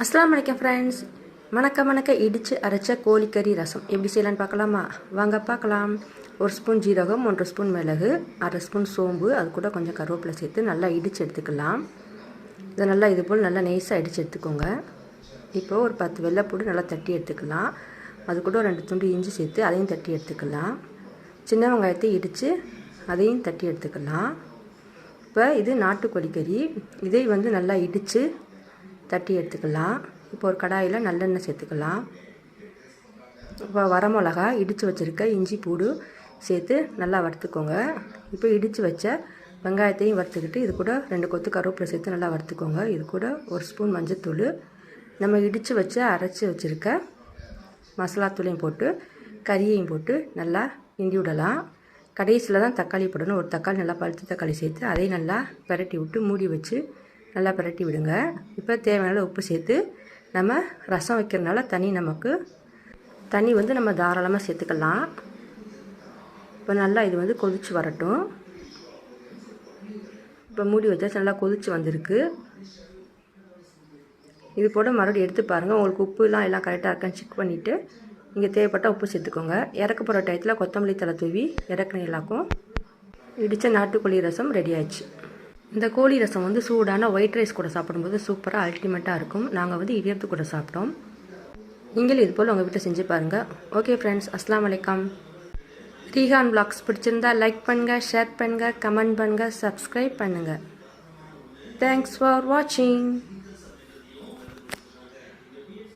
அஸ்ஸலாமு அலைக்கும் ஃப்ரெண்ட்ஸ். மணக்க இடித்து அரைச்ச கோழிக்கறி ரசம் எப்படி செய்யலான்னு பார்க்கலாமா? வாங்க பார்க்கலாம். 1 ஸ்பூன் ஜீரகம், 1 ஸ்பூன் மிளகு, 1/2 ஸ்பூன் சோம்பு, அது கூட கொஞ்சம் கருவேப்பிலை சேர்த்து நல்லா இடித்து எடுத்துக்கலாம். இதை நல்லா இது போல் நல்லா நைஸாக இடித்து எடுத்துக்கோங்க. இப்போது ஒரு 10 வெள்ளைப்பூடு நல்லா தட்டி எடுத்துக்கலாம். அது கூட 2 துண்டு இஞ்சி சேர்த்து அதையும் தட்டி எடுத்துக்கலாம். சின்ன வெங்காயத்தை இடித்து அதையும் தட்டி எடுத்துக்கலாம். இப்போ இது நாட்டுக்கோழி கறி, இதை நல்லா இடித்து தட்டி எடுத்துக்கலாம். இப்போ ஒரு கடாயில் நல்லெண்ணெய் சேர்த்துக்கலாம். இப்போ வரமிளகா இடித்து வச்சுருக்க இஞ்சி பூடு சேர்த்து நல்லா வறுத்துக்கோங்க. இப்போ இடித்து வச்ச வெங்காயத்தையும் வறுத்துக்கிட்டு இது கூட 2 கொத்து கருவேப்பிலை சேர்த்து நல்லா வறுத்துக்கோங்க. இது கூட 1 ஸ்பூன் மஞ்சள்தூள், நம்ம இடித்து வச்சு அரைச்சி வச்சுருக்க மசாலாத்தூளையும் போட்டு கறியையும் போட்டு நல்லா கிண்டி விடலாம். கடைசியில் தான் தக்காளி போடணும். ஒரு தக்காளி நல்லா பழுத்த தக்காளி சேர்த்து அதையும் நல்லா பிரட்டி விட்டு மூடி வச்சு நல்லா பிரட்டி விடுங்க. இப்போ தேவையான உப்பு சேர்த்து நம்ம ரசம் வைக்கிறதுனால தண்ணி நம்ம தாராளமாக சேர்த்துக்கலாம். இப்போ நல்லா இது கொதித்து வரட்டும். இப்போ மூடி வச்சா நல்லா கொதித்து வந்திருக்கு. இது போட மறுபடியும் எடுத்து பாருங்கள். உங்களுக்கு உப்புலாம் எல்லாம் கரெக்டாக இருக்கான்னு செக் பண்ணிவிட்டு நீங்கள் தேவைப்பட்ட உப்பு சேர்த்துக்கோங்க. இறக்க போகிற டயத்தில் கொத்தமல்லி தழை தூவி இறக்குன எல்லாக்கும் இடித்த நாட்டுக்கோழி ரசம் ரெடி ஆயிடுச்சு. இந்த கோழி ரசம் சூடான ஒயிட் ரைஸ் கூட சாப்பிடும்போது சூப்பராக அல்டிமேட்டாக இருக்கும். நாங்கள் இடியப்பத்து கூட சாப்பிட்டோம். நீங்களும் இது போல் உங்கள் வீட்டில் செஞ்சு பாருங்கள். ஓகே ஃப்ரெண்ட்ஸ், அஸ்ஸலாமு அலைக்கும். ரீஹான் வ்ளாக்ஸ் பிடிச்சிருந்தா லைக் பண்ணுங்கள், ஷேர் பண்ணுங்கள், கமெண்ட் பண்ணுங்கள், சப்ஸ்கிரைப் பண்ணுங்கள். தேங்க்ஸ் ஃபார் வாட்சிங்.